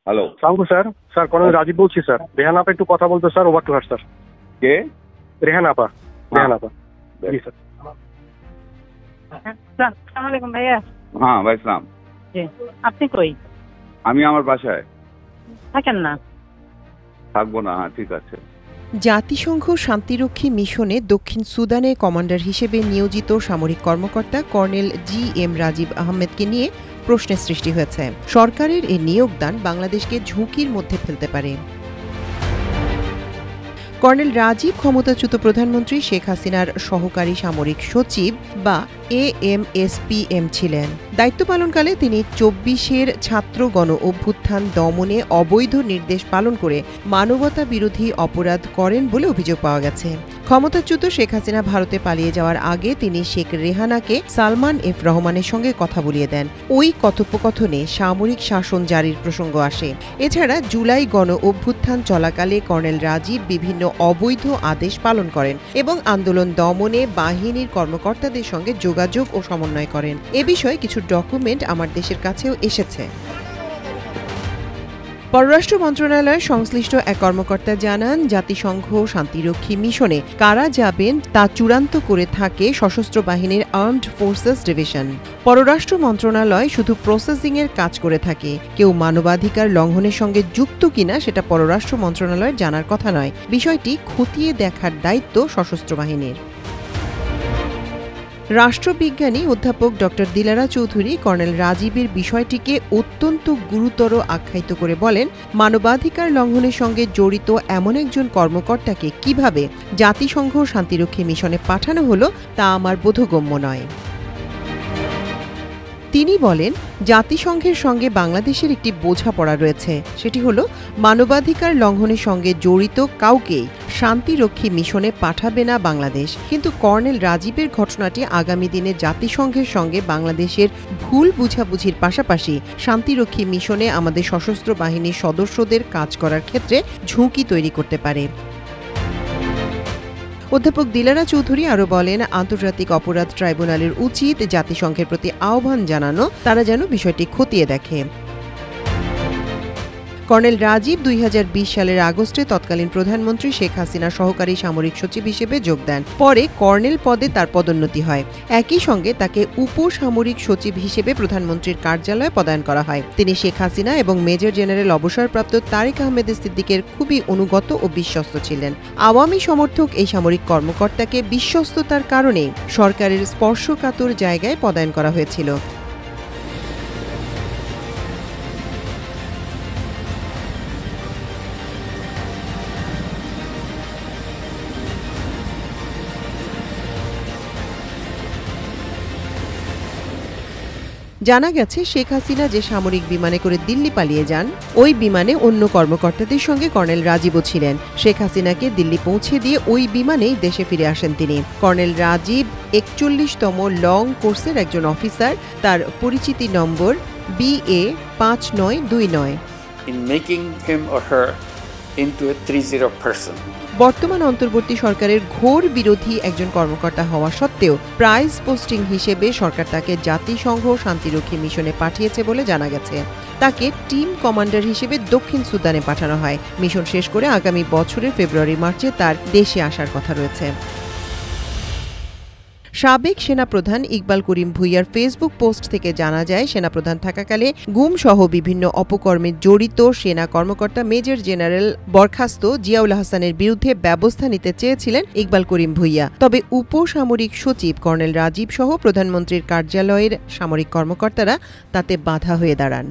Hello সালামু sir. Sir colonel Rajib বলছি sir. Rehan আপা একটু কথা বলতো sir. Over to her sir. কে? রেহান আপা। রেহান আপা। জি স্যার। আসসালামু আলাইকুম ভাইয়া। হ্যাঁ ভাই সালাম। জি, আপনি কই? আমি আমার বাসায় থাকেন না? থাকবো না। হ্যাঁ ঠিক আছে। জাতিসংঘ শান্তিরক্ষী মিশনে দক্ষিণ সুদানে কমান্ডার হিসেবে নিয়োজিত সামরিক কর্মকর্তা কর্নেল জি.এম. রাজীব আহমেদকে নিয়ে প্রশ্নের সৃষ্টি হয়েছে। সরকারের এই নিয়োগদান বাংলাদেশকে ঝুঁকির মধ্যে ফেলতে পারে। কর্নেল রাজীব ক্ষমতাচ্যুত প্রধানমন্ত্রী শেখ হাসিনার সহকারী সামরিক সচিব বা AMSPM ছিলেন। দায়িত্ব পালনকালে তিনি ২৪-এর ছাত্র গণ অভ্যুত্থান দমনে অবৈধ নির্দেশ পালন করে মানবতা বিরোধী অপরাধ করেন বলে অভিযোগ পাওয়া গেছে। ক্ষমতাচ্যুত শেখ হাসিনা ভারতে পালিয়ে যাওয়ার আগে তিনি শেখ রেহানাকে সালমান এফ রহমানের সঙ্গে কথা বলিয়ে দেন। ওই কথোপকথনে সামরিক শাসন জারির প্রসঙ্গ আসে। এছাড়া জুলাই গণ অভ্যুত্থান চলাকালে কর্নেল রাজীব বিভিন্ন অবৈধ আদেশ পালন করেন এবং আন্দোলন দমনে বাহিনীর কর্মকর্তাদের সঙ্গে যোগাযোগ ও সমন্বয় করেন। এ বিষয়ে কিছু ডকুমেন্ট আমার দেশের কাছেও এসেছে। পররাষ্ট্র মন্ত্রণালয়ের সংশ্লিষ্ট এক কর্মকর্তা জানান, জাতিসংঘ শান্তিরক্ষী মিশনে কারা যাবেন তা চূড়ান্ত করে থাকে সশস্ত্র বাহিনীর আর্মড ফোর্সেস ডিভিশন। পররাষ্ট্র মন্ত্রণালয় শুধু প্রসেসিংয়ের কাজ করে থাকে। কেউ মানবাধিকার লঙ্ঘনের সঙ্গে যুক্ত কিনা সেটা পররাষ্ট্র মন্ত্রণালয়ের জানার কথা নয়। বিষয়টি খতিয়ে দেখার দায়িত্ব সশস্ত্র বাহিনীর। রাষ্ট্রবিজ্ঞানী অধ্যাপক ডক্টর দিলারা চৌধুরী কর্নেল রাজীবের বিষয়টিকে অত্যন্ত গুরুতর আখ্যায়িত করে বলেন, মানবাধিকার লঙ্ঘনের সঙ্গে জড়িত এমন একজন কর্মকর্তাকে কিভাবে জাতিসংঘ শান্তিরক্ষী মিশনে পাঠানো হলো তা আমার বোধগম্য নয়। তিনি বলেন, জাতিসংঘের সঙ্গে বাংলাদেশের একটি বোঝাপড়া রয়েছে। সেটি হলো মানবাধিকার লঙ্ঘনের সঙ্গে জড়িত কাউকেই শান্তিরক্ষী মিশনে পাঠাবে না বাংলাদেশ। কিন্তু কর্নেল রাজীবের ঘটনাটি আগামী দিনে জাতিসংঘের সঙ্গে বাংলাদেশের ভুল বুঝাবুঝির পাশাপাশি শান্তিরক্ষী মিশনে আমাদের সশস্ত্র বাহিনীর সদস্যদের কাজ করার ক্ষেত্রে ঝুঁকি তৈরি করতে পারে। অধ্যাপক দিলারা চৌধুরী আরও বলেন, আন্তর্জাতিক অপরাধ ট্রাইব্যুনালের উচিত জাতিসংঘের প্রতি আহ্বান জানানো, তারা যেন বিষয়টি খতিয়ে দেখে। কর্নেল রাজীব ২০২০ সালের আগস্টে তৎকালীন প্রধানমন্ত্রী শেখ হাসিনার সহকারী সামরিক সচিব হিসেবে যোগ দেন। পরে কর্নেল পদে তার পদোন্নতি হয়। একই সঙ্গে তাকে উপসামরিক সচিব হিসেবে প্রধানমন্ত্রীর কার্যালয়ে পদায়ন করা হয়। তিনি শেখ হাসিনা এবং মেজর জেনারেল অবসরপ্রাপ্ত তারেক আহমেদ সিদ্দিকের খুবই অনুগত ও বিশ্বস্ত ছিলেন। আওয়ামী সমর্থক এই সামরিক কর্মকর্তাকে বিশ্বস্ততার কারণে সরকারের স্পর্শকাতর জায়গায় পদায়ন করা হয়েছিল। জানা গেছে, শেখ হাসিনা যে সামরিক বিমানে করে দিল্লি পালিয়ে যান, ওই বিমানে অন্য কর্মকর্তাদের সঙ্গে কর্নেল রাজীবও ছিলেন। শেখ হাসিনাকে দিল্লি পৌঁছে দিয়ে ওই বিমানেই দেশে ফিরে আসেন তিনি। কর্নেল রাজীব ৪১তম লং কোর্সের একজন অফিসার। তার পরিচিতি নম্বর BA 5929। In making him or her into a 30 person. বর্তমান অন্তর্বর্তী সরকারের ঘোর বিরোধী একজন কর্মকর্তা হওয়া সত্ত্বেও প্রাইজ পোস্টিং হিসেবে সরকার তাকে জাতিসংঘ শান্তিরক্ষী মিশনে পাঠিয়েছে বলে জানা গেছে। তাকে টিম কমান্ডার হিসেবে দক্ষিণ সুদানে পাঠানো হয়। মিশন শেষ করে আগামী বছরের ফেব্রুয়ারি-মার্চে তার দেশে আসার কথা রয়েছে। সাবেক সেনাপ্রধান ইকবাল করিম ভূঁইয়ার ফেসবুক পোস্ট থেকে জানা যায়, সেনাপ্রধান থাকাকালে গুমসহ বিভিন্ন অপকর্মে জড়িত সেনা কর্মকর্তা মেজর জেনারেল বরখাস্ত জিয়াউল হাসানের বিরুদ্ধে ব্যবস্থা নিতে চেয়েছিলেন ইকবাল করিম ভূঁইয়া। তবে উপসামরিক সচিব কর্নেল রাজীব সহ প্রধানমন্ত্রীর কার্যালয়ের সামরিক কর্মকর্তারা তাতে বাধা হয়ে দাঁড়ান।